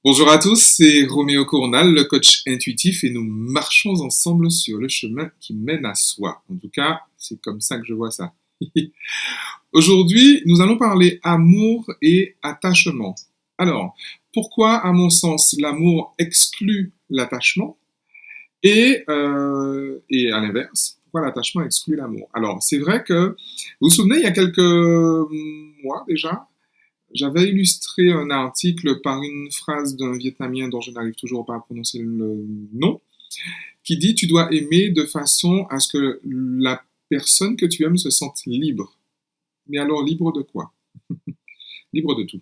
Bonjour à tous, c'est Roméo Cournal, le coach intuitif, et nous marchons ensemble sur le chemin qui mène à soi. En tout cas, c'est comme ça que je vois ça. Aujourd'hui, nous allons parler amour et attachement. Alors, pourquoi, à mon sens, l'amour exclut l'attachement et à l'inverse, pourquoi l'attachement exclut l'amour? Alors, c'est vrai que, vous vous souvenez, il y a quelques mois déjà, j'avais illustré un article par une phrase d'un Vietnamien dont je n'arrive toujours pas à prononcer le nom, qui dit tu dois aimer de façon à ce que la personne que tu aimes se sente libre. Mais alors libre de quoi? Libre de tout.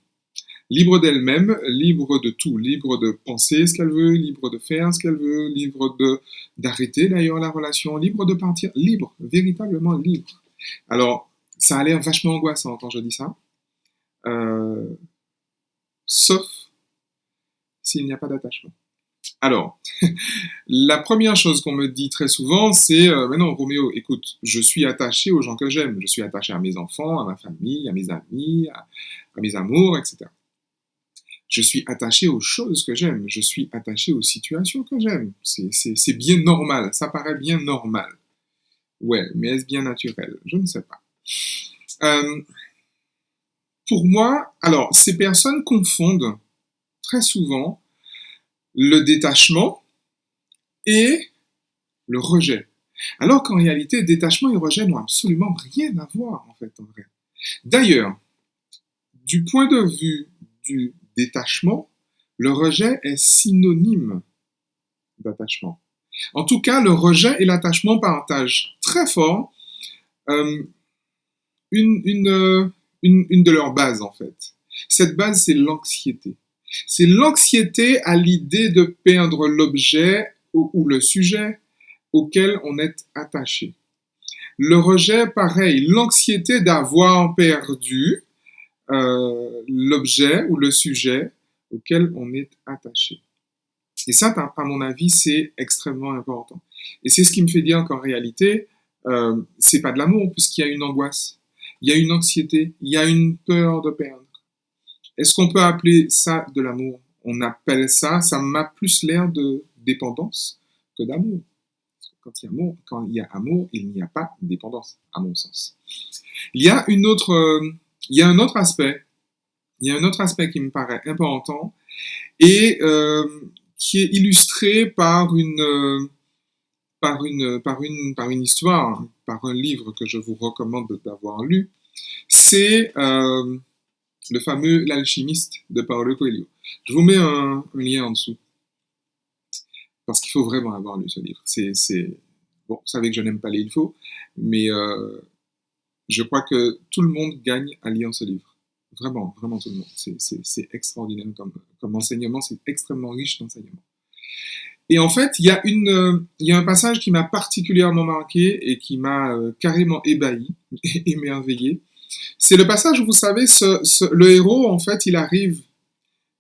Libre d'elle-même, libre de tout, libre de penser ce qu'elle veut, libre de faire ce qu'elle veut, libre de d'arrêter d'ailleurs la relation, libre de partir, libre, véritablement libre. Alors, ça a l'air vachement angoissant quand je dis ça, euh, sauf s'il n'y a pas d'attachement. Alors, la première chose qu'on me dit très souvent, c'est mais non, Roméo, écoute, je suis attaché aux gens que j'aime. Je suis attaché à mes enfants, à ma famille, à mes amis, à mes amours, etc. Je suis attaché aux choses que j'aime. Je suis attaché aux situations que j'aime. C'est bien normal. Ça paraît bien normal. Ouais, mais est-ce bien naturel? Je ne sais pas. Euh, pour moi, alors, ces personnes confondent très souvent le détachement et le rejet. Alors qu'en réalité, détachement et rejet n'ont absolument rien à voir, en fait, en vrai. D'ailleurs, du point de vue du détachement, le rejet est synonyme d'attachement. En tout cas, le rejet et l'attachement partagent très fort euh, une, une, euh, une de leurs bases, en fait. Cette base, c'est l'anxiété. C'est l'anxiété à l'idée de perdre l'objet ou le sujet auquel on est attaché. Le rejet, pareil, l'anxiété d'avoir perdu l'objet ou le sujet auquel on est attaché. Et ça, à mon avis, c'est extrêmement important. Et c'est ce qui me fait dire qu'en réalité, c'est pas de l'amour, puisqu'il y a une angoisse, il y a une anxiété, il y a une peur de perdre. Est-ce qu'on peut appeler ça de l'amour? On appelle ça, ça m'a plus l'air de dépendance que d'amour. Quand il y a amour, il n'y a pas de dépendance, à mon sens. Il y a une autre, il y a un autre aspect, il y a un autre aspect qui me paraît important et qui est illustré par une histoire, par un livre que je vous recommande d'avoir lu. C'est le fameux L'Alchimiste de Paulo Coelho. Je vous mets un lien en dessous parce qu'il faut vraiment avoir lu ce livre. Bon, vous savez que je n'aime pas les il faut, mais je crois que tout le monde gagne à lire ce livre. Vraiment, vraiment tout le monde. C'est extraordinaire comme enseignement, c'est extrêmement riche d'enseignement. Et en fait, il y a un passage qui m'a particulièrement marqué et qui m'a carrément ébahi, émerveillé. C'est le passage où, vous savez, le héros, en fait, il arrive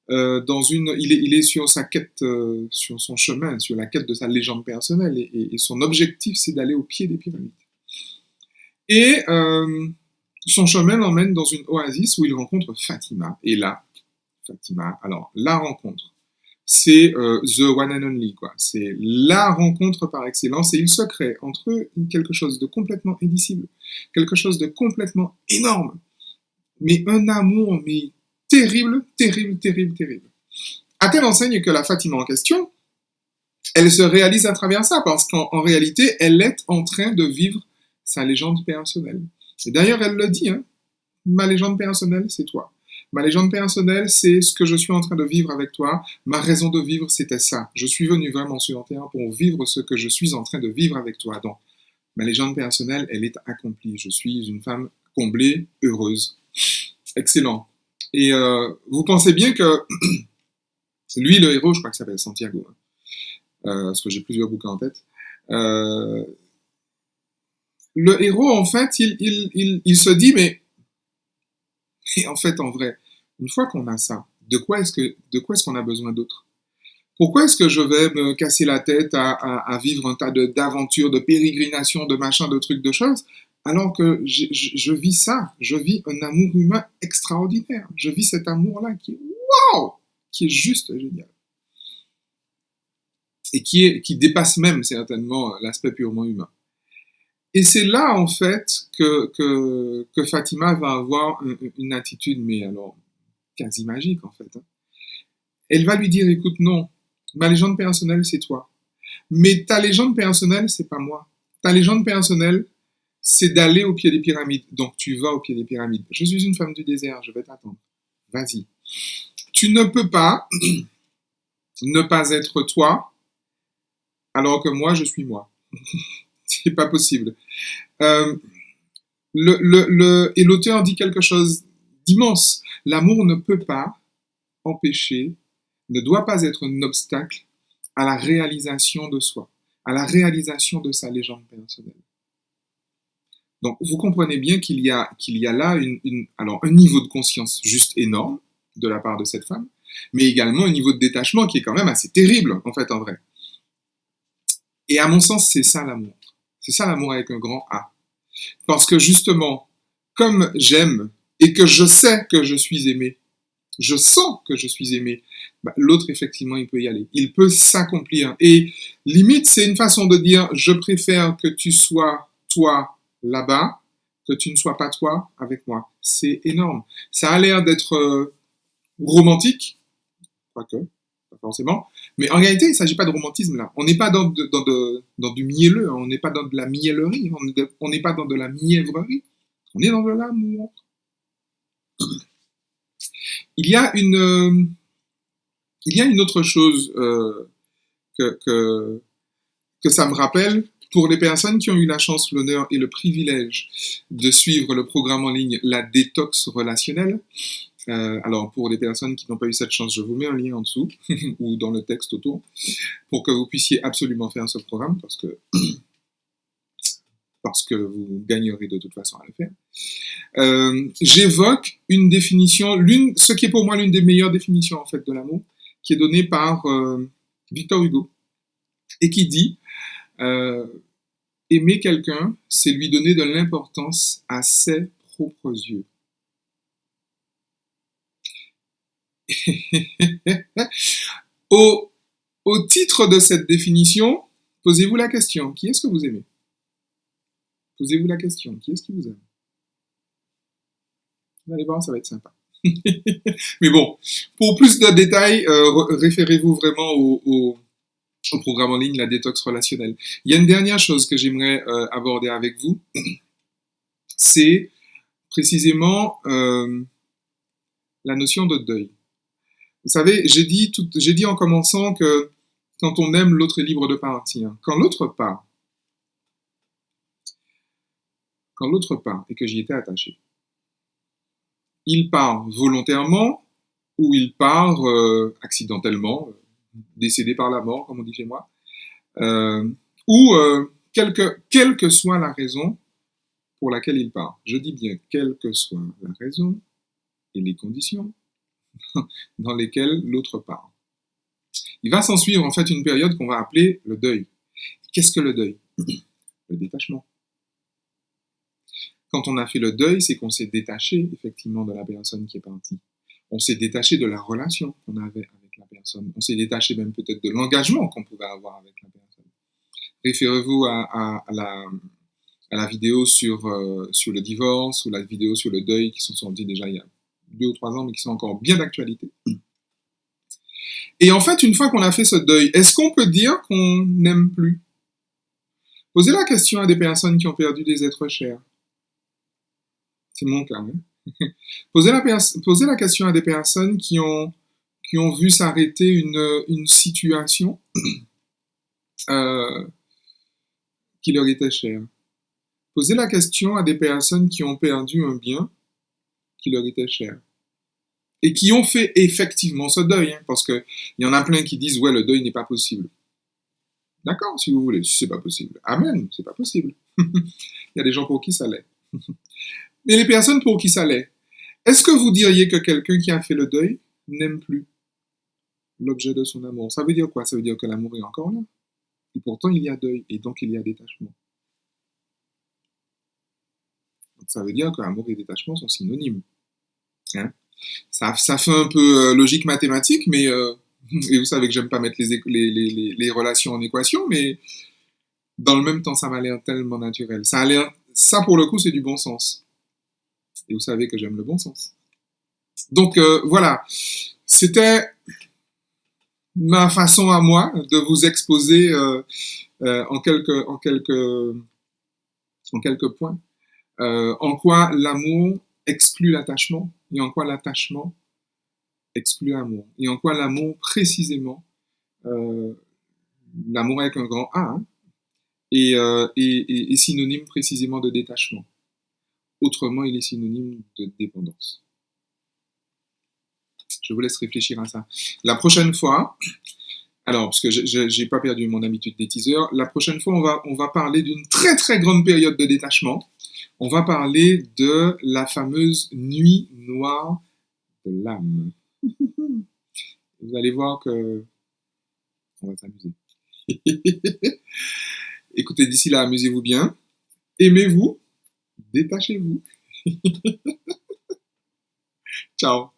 il est sur sa quête, sur son chemin, sur la quête de sa légende personnelle, et son objectif, c'est d'aller au pied des pyramides. Et son chemin l'emmène dans une oasis où il rencontre Fatima. Et là, Fatima, alors la rencontre, c'est the one and only, quoi. C'est la rencontre par excellence, et il se crée entre eux quelque chose de complètement indicible, quelque chose de complètement énorme, mais un amour, mais terrible, terrible, terrible, terrible. À telle enseigne que la Fatima en question, elle se réalise à travers ça, parce qu'en réalité, elle est en train de vivre sa légende personnelle. Et d'ailleurs, elle le dit, hein, ma légende personnelle, c'est toi. Ma légende personnelle, c'est ce que je suis en train de vivre avec toi. Ma raison de vivre, c'était ça. Je suis venu vraiment sur Terre pour vivre ce que je suis en train de vivre avec toi. Donc, ma légende personnelle, elle est accomplie. Je suis une femme comblée, heureuse. Excellent. Et vous pensez bien que lui, le héros, je crois qu'il s'appelle Santiago, hein, parce que j'ai plusieurs bouquins en tête. Euh, le héros, en fait, il se dit, mais et en fait, en vrai, une fois qu'on a ça, de quoi est-ce qu'on a besoin d'autre? Pourquoi est-ce que je vais me casser la tête à vivre un tas d'aventures, de pérégrinations, de machins, de trucs, de choses, alors que je vis ça, je vis un amour humain extraordinaire. Je vis cet amour-là qui est waouh! qui est juste génial. Et qui dépasse même certainement l'aspect purement humain. Et c'est là, en fait, que Fatima va avoir une attitude, mais alors, quasi magique, en fait. Elle va lui dire, écoute, non, ma légende personnelle, c'est toi. Mais ta légende personnelle, c'est pas moi. Ta légende personnelle, c'est d'aller au pied des pyramides. Donc, tu vas au pied des pyramides. Je suis une femme du désert, je vais t'attendre. Vas-y. Tu ne peux pas ne pas être toi, alors que moi, je suis moi. C'est pas possible. Euh, et l'auteur dit quelque chose d'immense. L'amour ne peut pas empêcher, ne doit pas être un obstacle à la réalisation de soi, à la réalisation de sa légende personnelle. Donc, vous comprenez bien qu'il y a là alors, un niveau de conscience juste énorme de la part de cette femme, mais également un niveau de détachement qui est quand même assez terrible, en fait, en vrai. Et à mon sens, c'est ça l'amour. C'est ça l'amour avec un grand A. Parce que justement, comme j'aime et que je sais que je suis aimé, je sens que je suis aimé, bah, l'autre, effectivement, il peut y aller. Il peut s'accomplir. Et limite, c'est une façon de dire, je préfère que tu sois toi là-bas, que tu ne sois pas toi avec moi. C'est énorme. Ça a l'air d'être romantique, quoique, pas forcément. Mais en réalité, il ne s'agit pas de romantisme là. On n'est pas dans du mielleux, hein. On n'est pas dans de la miellerie, on n'est pas dans de la mièvrerie. On est dans de l'amour. Il y a une autre chose que, que, que ça me rappelle pour les personnes qui ont eu la chance, l'honneur et le privilège de suivre le programme en ligne La Détox Relationnelle. Alors, pour les personnes qui n'ont pas eu cette chance, je vous mets un lien en dessous ou dans le texte autour pour que vous puissiez absolument faire ce programme parce que vous gagnerez de toute façon à le faire. J'évoque une définition, ce qui est pour moi l'une des meilleures définitions en fait de l'amour, qui est donnée par Victor Hugo et qui dit aimer quelqu'un, c'est lui donner de l'importance à ses propres yeux. Au titre de cette définition, posez-vous la question, qui est-ce que vous aimez? Posez-vous la question, qui est-ce qui vous aime? Vous allez voir, ça va être sympa. Mais bon, pour plus de détails, référez-vous vraiment au programme en ligne La Détox Relationnelle. Il y a une dernière chose que j'aimerais aborder avec vous, c'est précisément la notion de deuil. Vous savez, j'ai dit en commençant que quand on aime, l'autre est libre de partir. Quand l'autre part, et que j'y étais attaché, il part volontairement ou il part accidentellement, décédé par la mort, comme on dit chez moi, ou quelle que soit la raison pour laquelle il part. Je dis bien quelle que soit la raison et les conditions dans lesquelles l'autre part. Il va s'en suivre en fait une période qu'on va appeler le deuil. Qu'est-ce que le deuil? Le détachement. Quand on a fait le deuil, c'est qu'on s'est détaché effectivement de la personne qui est partie. On s'est détaché de la relation qu'on avait avec la personne. On s'est détaché même peut-être de l'engagement qu'on pouvait avoir avec la personne. Référez-vous à la vidéo sur le divorce ou la vidéo sur le deuil qui sont sorties déjà il y a 2 ou 3 ans, mais qui sont encore bien d'actualité. Et en fait, une fois qu'on a fait ce deuil, est-ce qu'on peut dire qu'on n'aime plus? Posez la question à des personnes qui ont perdu des êtres chers. C'est mon cas. Hein. Posez la question à des personnes qui ont vu s'arrêter une situation qui leur était chère. Posez la question à des personnes qui ont perdu un bien qui leur était cher. Et qui ont fait effectivement ce deuil. Hein, parce qu'il y en a plein qui disent « Ouais, le deuil n'est pas possible. » D'accord, si vous voulez, si c'est pas possible. Amen, c'est pas possible. Il y a des gens pour qui ça l'est. Mais les personnes pour qui ça l'est, est-ce que vous diriez que quelqu'un qui a fait le deuil n'aime plus l'objet de son amour? Ça veut dire quoi? Ça veut dire que l'amour est encore là. Et pourtant, il y a deuil, et donc il y a détachement. Donc, ça veut dire que l'amour et détachement sont synonymes. Hein? Ça fait un peu logique mathématique, mais et vous savez que j'aime pas mettre les relations en équation, mais dans le même temps, ça m'a l'air tellement naturel. Ça pour le coup, c'est du bon sens. Et vous savez que j'aime le bon sens. Donc voilà, c'était ma façon à moi de vous exposer en quelques points en quoi l'amour exclut l'attachement et en quoi l'attachement exclut l'amour et en quoi l'amour précisément euh, l'amour avec un grand A hein, est synonyme précisément de détachement. Autrement, il est synonyme de dépendance. Je vous laisse réfléchir à ça. La prochaine fois, alors, parce que j'ai pas perdu mon habitude des teasers, la prochaine fois, on va parler d'une très très grande période de détachement. On va parler de la fameuse nuit noire de l'âme. Vous allez voir que on va s'amuser. Écoutez, d'ici là, amusez-vous bien. Aimez-vous, détachez-vous. Ciao.